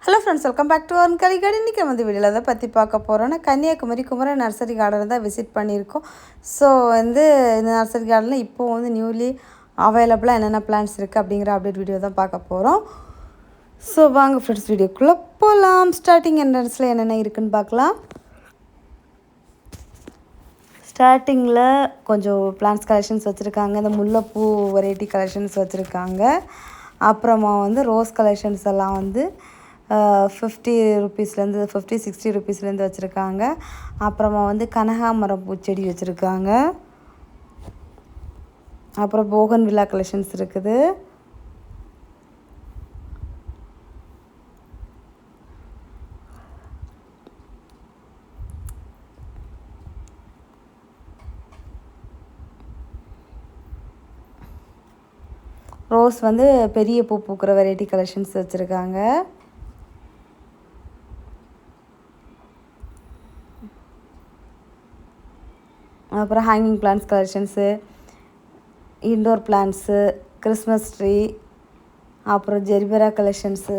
Hello friends, welcome back to our கலிகார்டு. இன்றைக்கி வந்து வீடியோவில் அதை பற்றி பார்க்க போகிறோன்னா கன்னியாகுமரி குமரன் நர்சரி கார்டன் தான் விசிட் பண்ணியிருக்கோம். ஸோ வந்து இந்த நர்சரி கார்டனில் இப்போது வந்து நியூலி அவைலபிளாக என்னென்ன பிளான்ஸ் இருக்குது அப்படிங்கிற அப்டேட் வீடியோ தான் பார்க்க போகிறோம். ஸோ வாங்க ஃப்ரெண்ட்ஸ், வீடியோக்குள்ளே போகலாம். ஸ்டார்டிங் என்ட்ரன்ஸில் என்னென்ன இருக்குதுன்னு பார்க்கலாம். ஸ்டார்டிங்கில் கொஞ்சம் பிளான்ஸ் கலெக்ஷன்ஸ் வச்சுருக்காங்க. இந்த முல்லைப்பூ வெரைட்டி கலெக்ஷன்ஸ் வச்சுருக்காங்க. அப்புறமா வந்து ரோஸ் கலெக்ஷன்ஸ் எல்லாம் வந்து 50 ருபீஸ்லேருந்து 50-60 ருபீஸ்லேருந்து வச்சுருக்காங்க. அப்புறமா வந்து கனகாமரம் பூச்செடி வச்சுருக்காங்க. அப்புறம் போகன் வில்லா கலெக்ஷன்ஸ் இருக்குது. ரோஸ் வந்து பெரிய பூ பூக்கிற வெரைட்டி கலெக்ஷன்ஸ் வச்சுருக்காங்க. அப்புறம் hanging plants collections, indoor plants, Christmas tree, அப்புறம் ஜெர்பெரா கலெக்ஷன்ஸு,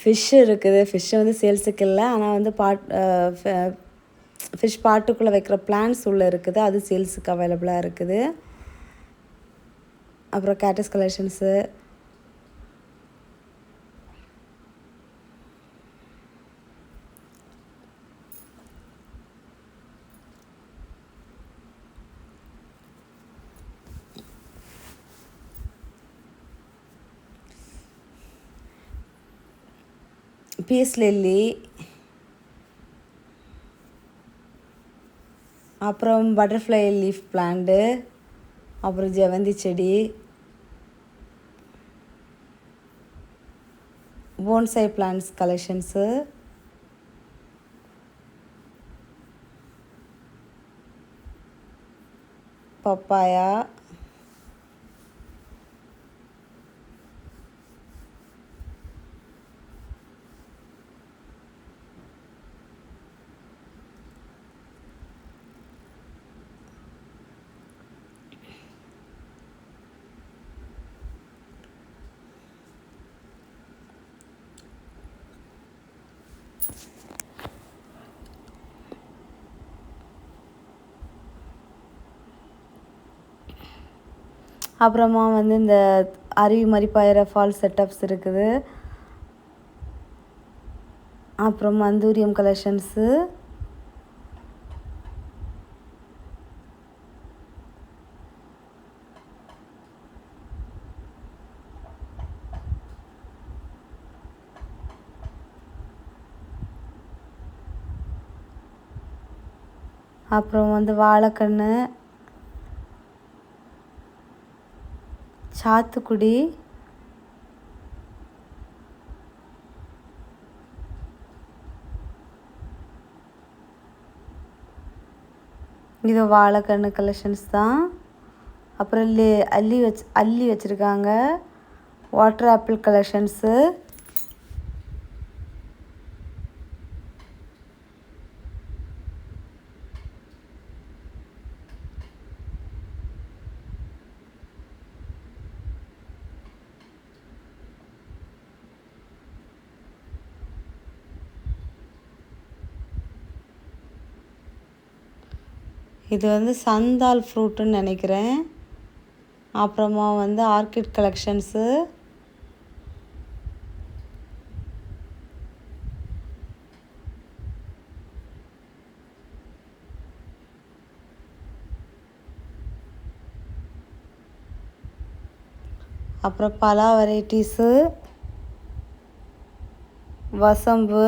ஃபிஷ்ஷு இருக்குது. ஃபிஷ்ஷு வந்து சேல்ஸுக்கு இல்லை, ஆனால் வந்து ஃபிஷ் பாட்டுக்குள்ளே வைக்கிற பிளான்ஸ் உள்ளே இருக்குது, அது சேல்ஸுக்கு அவைலபிளாக இருக்குது. அப்புறம் கேட்டஸ் கலெக்ஷன்ஸு, பீஸ் லில்லி, அப்புறம் பட்டர்ஃப்ளை லீஃப் பிளான்ட்டு, அப்புறம் ஜெவந்தி செடி, போன்சை பிளான்ஸ் கலெக்ஷன்ஸு, பப்பாயா, அப்புறமா வந்து இந்த அருவி மாதிரி பாயிற ஃபால் செட்டப்ஸ் இருக்குது. அப்புறம் மந்தூரியம் கலெக்ஷன்ஸு, அப்புறம் வந்து வாழைக்கன்று, சாத்துக்குடி, இது வாழைக்கன்று கலெக்ஷன்ஸ் தான். அப்புறம் அல்லி வச்சுருக்காங்க. வாட்டர் ஆப்பிள் கலெக்ஷன்ஸு, இது வந்து சந்தால் ஃப்ரூட்டுன்னு நினைக்கிறேன். அப்புறமா வந்து ஆர்கிட் கலெக்ஷன்ஸு, அப்புறம் பலா வெரைட்டிஸு, வசம்பு,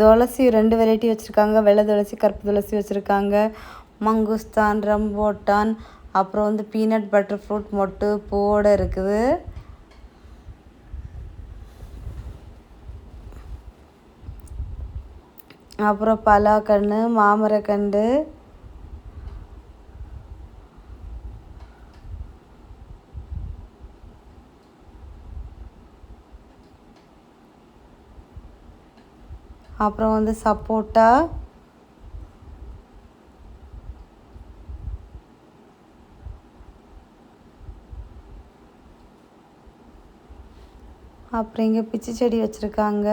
துளசி 2 வெரைட்டி வச்சுருக்காங்க. வெள்ளை துளசி, கருப்பு துளசி வச்சுருக்காங்க. மங்குஸ்தான், ரம்போட்டான், அப்புறம் வந்து பீனட் பட்டர் ஃப்ரூட் மொட்டு பூவோடு இருக்குது. அப்புறம் பலாக்கன்று, மாமரக்கன்று, அப்புறம் வந்து சப்போட்டா, அப்புறம் இங்கே பிச்சி செடி வச்சுருக்காங்க.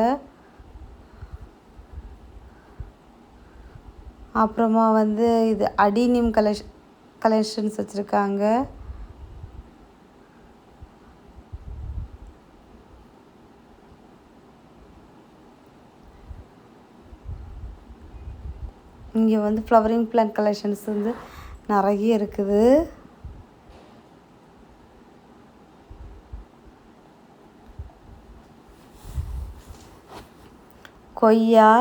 அப்புறமா வந்து இது அடினியம் கலெக்ஷன்ஸ் வச்சுருக்காங்க. இங்கே வந்து ஃப்ளவரிங் பிளான்ட் கலெக்ஷன்ஸ் வந்து நிறைய இருக்குது. கொய்யா,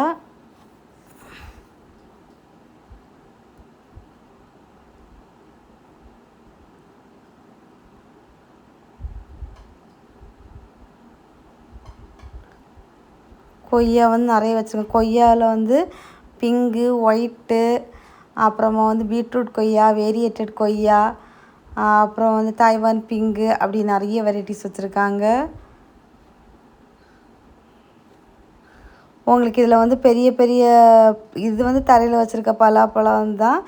கொய்யா வந்து நிறைய வச்சுருக்கோம். கொய்யாவில் வந்து பிங்கு, ஒயிட்டு, அப்புறமா வந்து பீட்ரூட் கொய்யா, வேரியேட்டட் கொய்யா, அப்புறம் வந்து தாய்வான் பிங்கு, அப்படி நிறைய வெரைட்டிஸ் வச்சுருக்காங்க. உங்களுக்கு இதில் வந்து பெரிய பெரிய இது வந்து தரையில் வச்சுருக்க பலாப்பழம் தான்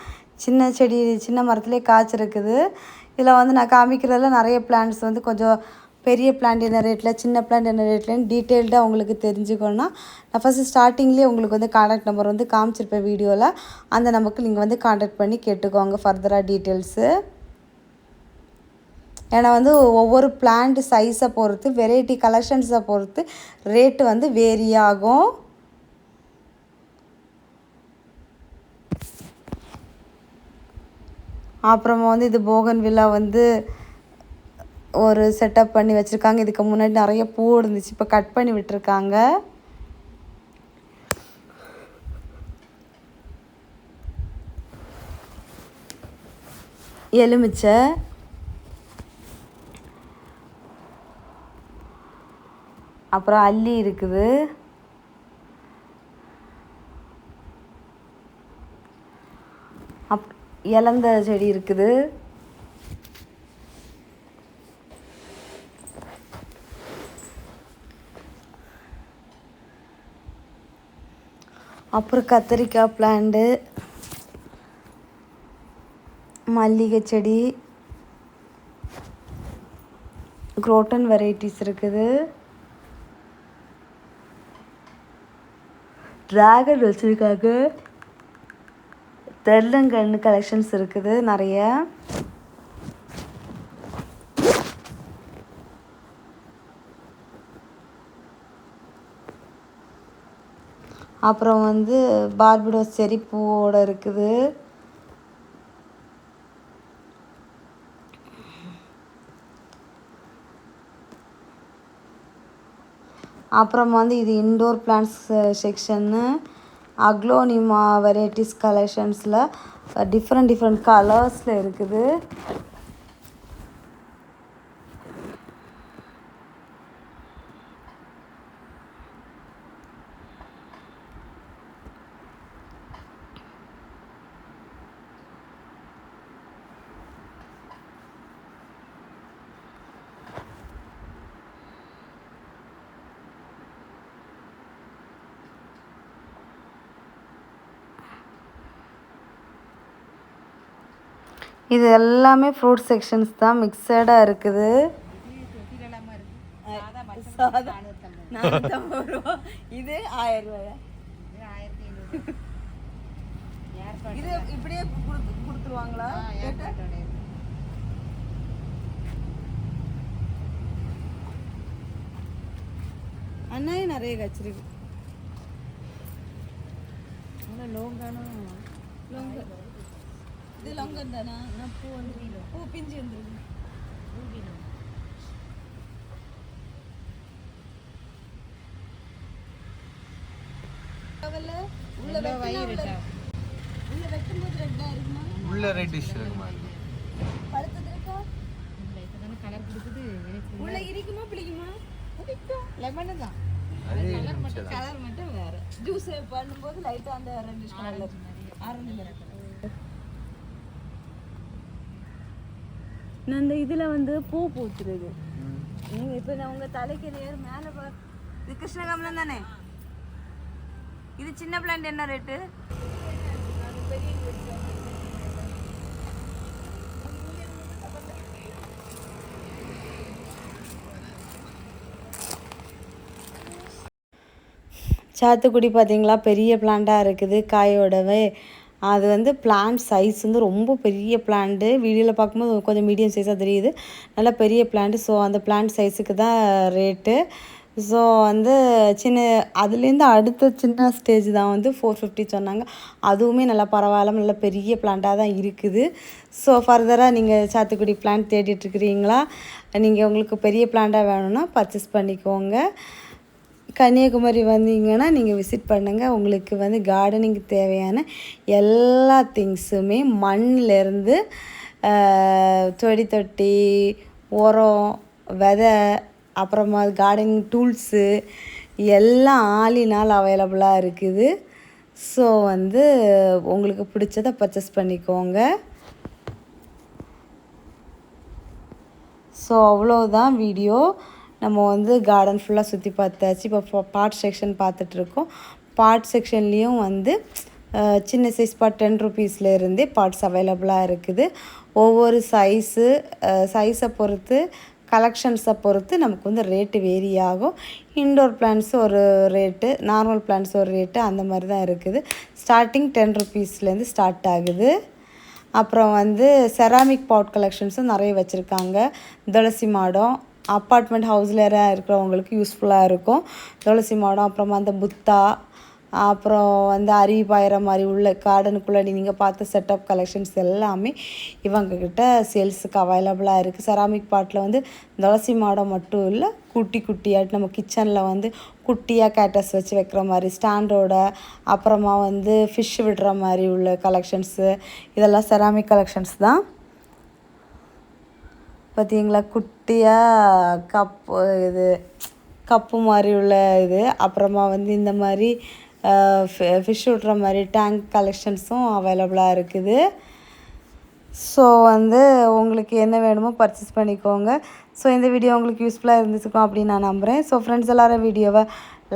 சின்ன செடி சின்ன மரத்துலேயே காய்ச்சிருக்குது. இதில் வந்து நான் காமிக்கிறதில் நிறைய பிளான்ட்ஸ் வந்து கொஞ்சம் பெரிய பிளான்ட் என்ன ரேட்டில், சின்ன பிளான்ட் என்ன ரேட்லன்னு டீட்டெயில்டாக உங்களுக்கு தெரிஞ்சுக்கணுன்னா நான் ஃபஸ்ட்டு ஸ்டார்டிங்லேயே உங்களுக்கு வந்து காண்டாக்ட் நம்பர் வந்து காமிச்சிருப்பேன் வீடியோவில். அந்த நம்பருக்கு நீங்கள் வந்து காண்டாக்ட் பண்ணி கேட்டுக்கோங்க ஃபர்தராக டீட்டெயில்ஸு. ஏன்னா வந்து ஒவ்வொரு பிளான்ட் சைஸை பொறுத்து, வெரைட்டி கலெக்ஷன்ஸை பொறுத்து ரேட்டு வந்து வேரி ஆகும். அப்புறமா வந்து இது போகன்வில்லா வந்து ஒரு செட்டப் பண்ணி வச்சுருக்காங்க. இதுக்கு முன்னாடி நிறைய பூ இருந்துச்சு, இப்போ கட் பண்ணி விட்டுருக்காங்க. எலுமிச்சை, அப்புறம் அல்லி இருக்குது. இலந்த செடி இருக்குது. அப்புறம் கத்திரிக்காய் பிளான்ட்டு, மல்லிகை செடி, குரோட்டன் வெரைட்டிஸ் இருக்குது. ட்ராகன் வச்சுருக்காங்க. தென்னங்கன்று கலெக்ஷன்ஸ் இருக்குது நிறைய. அப்புறம் வந்து பார்படோஸ் செரி பூவோட இருக்குது. அப்புறம் வந்து இது இன்டோர் பிளான்ட்ஸ் செக்ஷன்னு. அக்லோனிமா வெரைட்டிஸ் கலெக்ஷன்ஸில் டிஃப்ரெண்ட் கலர்ஸில் இருக்குது. இது எல்லாமே ஃப்ரூட் செக்ஷன்ஸ் தான், மிக்சடாக இருக்குது. இது 1000 ரூபாயா? இது இப்படியே கொடுத்துருவாங்களா? அண்ணாயே நிறைய கச்சிருக்கு. இது லொங்கன் தானா? பூ வந்து பூ பிஞ்சு வந்துருக்கு. உள்ள ரெட்டிஷ் இருக்குமா? பழுத்தது இருக்கா? கலர் கொடுக்குது. உள்ள இருக்குமா பிடிக்குமா? லெமன் தான். கலர் மட்டும் வேற. ஜூஸ் பண்ணும்போது லைட்டா அந்த ரெட்டிஷ் கலர்ல ஆரஞ்சு அந்த இதுல வந்து பூ பூத்துருது. நீங்க இப்ப நான் உங்க தலைக்கு நேர் மேல இது கிருஷ்ணகமலம் தானே? இது சின்ன பிளான்ட் என்ன ரேட்டு? சாத்துக்குடி பார்த்திங்களா, பெரிய பிளான்ட்டாக இருக்குது காயோடவே. அது வந்து பிளான்ட் சைஸ் வந்து ரொம்ப பெரிய பிளான்ட்டு. வீடியோவில் பார்க்கும்போது கொஞ்சம் மீடியம் சைஸாக தெரியுது, நல்லா பெரிய பிளான்ட்டு. ஸோ அந்த பிளான்ட் சைஸுக்கு தான் ரேட்டு. ஸோ வந்து அதுலேருந்து அடுத்த சின்ன ஸ்டேஜ் தான் வந்து 450 சொன்னாங்க. அதுவுமே நல்லா பரவாயில்ல, நல்லா பெரிய பிளான்ட்டாக தான் இருக்குது. ஸோ ஃபர்தராக நீங்கள் சாத்துக்குடி பிளான்ட் தேடிட்டுருக்கிறீங்களா? நீங்கள் உங்களுக்கு பெரிய பிளான்ட்டாக வேணும்னா பர்ச்சேஸ் பண்ணிக்கோங்க. கன்னியாகுமரி வந்தீங்கன்னா நீங்கள் விசிட் பண்ணுங்கள். உங்களுக்கு வந்து கார்டனிங்க்கு தேவையான எல்லா திங்ஸுமே மண்ணிலேருந்து செடி தொட்டி, உரம், விதை, அப்புறமா கார்டனிங் டூல்ஸு எல்லாம் ஆலினால் அவைலபிளாக இருக்குது. ஸோ வந்து உங்களுக்கு பிடிச்சதை பர்ச்சேஸ் பண்ணிக்கோங்க. ஸோ அவ்வளோதான் வீடியோ. நம்ம வந்து கார்டன் ஃபுல்லாக சுற்றி பார்த்தாச்சு. இப்போ பாட் செக்ஷன் பார்த்துட்ருக்கோம். பாட் செக்ஷன்லேயும் வந்து சின்ன சைஸ் பாட் 10 ருபீஸ்லேருந்தே பாட்ஸ் அவைலபிளாக இருக்குது. ஒவ்வொரு சைஸை பொறுத்து, கலெக்ஷன்ஸை பொறுத்து நமக்கு வந்து ரேட்டு வேரி ஆகும். இன்டோர் பிளான்ட்ஸ் ஒரு ரேட்டு, நார்மல் பிளான்ட்ஸ் ஒரு ரேட்டு, அந்த மாதிரி தான் இருக்குது. ஸ்டார்டிங் 10 ருபீஸ்லேருந்து ஸ்டார்ட் ஆகுது. அப்புறம் வந்து செராமிக் பாட் கலெக்ஷன்ஸும் நிறைய வச்சுருக்காங்க. துளசி மாடம், அப்பார்ட்மெண்ட் ஹவுஸில் இருக்கிறவங்களுக்கு யூஸ்ஃபுல்லாக இருக்கும். துளசி மாடம், அப்புறமா அந்த புத்தா, அப்புறம் வந்து அருவி பாயிற மாதிரி உள்ள கார்டனுக்குள்ளே நீங்கள் பார்த்த செட்டப் கலெக்ஷன்ஸ் எல்லாமே இவங்கக்கிட்ட சேல்ஸுக்கு அவைலபிளாக இருக்குது. செராமிக் பாட்டில் வந்து துளசி மாடம் மட்டும் இல்லை, குட்டியாட்டு நம்ம கிச்சனில் வந்து குட்டியாக கேட்டஸ் வச்சு வைக்கிற மாதிரி ஸ்டாண்டோட, அப்புறமா வந்து ஃபிஷ் விடுற மாதிரி உள்ள கலெக்ஷன்ஸு, இதெல்லாம் செராமிக் கலெக்ஷன்ஸ் தான். பார்த்தீங்களா, குட்டியாக கப்பு மாதிரி உள்ள இது, அப்புறமா வந்து இந்த மாதிரி ஃபிஷ் விட்ற மாதிரி டேங்க் கலெக்ஷன்ஸும் அவைலபிளாக இருக்குது. ஸோ வந்து உங்களுக்கு என்ன வேணுமோ பர்ச்சேஸ் பண்ணிக்கோங்க. ஸோ இந்த வீடியோ உங்களுக்கு யூஸ்ஃபுல்லாக இருந்துச்சுக்கும் அப்படின்னு நான் நம்புகிறேன். ஸோ ஃப்ரெண்ட்ஸ் எல்லோரும் வீடியோவை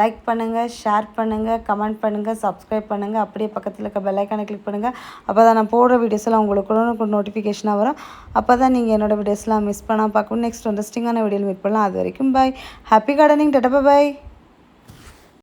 லைக் பண்ணுங்கள், ஷேர் பண்ணுங்கள், கமெண்ட் பண்ணுங்கள், சப்ஸ்கிரைப் பண்ணுங்கள். அப்படியே பக்கத்தில் இருக்க பெல் ஐக்கானை கிளிக் பண்ணுங்கள். அப்போ தான் நான் போடுற வீடியோஸ்லாம் உங்களுக்கு நோட்டிஃபிகேஷனாக வரும். அப்போ தான் நீங்கள் என்னோடய வீடியோஸ்லாம் மிஸ் பண்ணாமல் பார்க்கணும். நெக்ஸ்ட் இன்ட்ரெஸ்டிங்கான வீடியோவில் மீட் பண்ணலாம். அது வரைக்கும் பாய். Happy gardening. டாடா பாய்.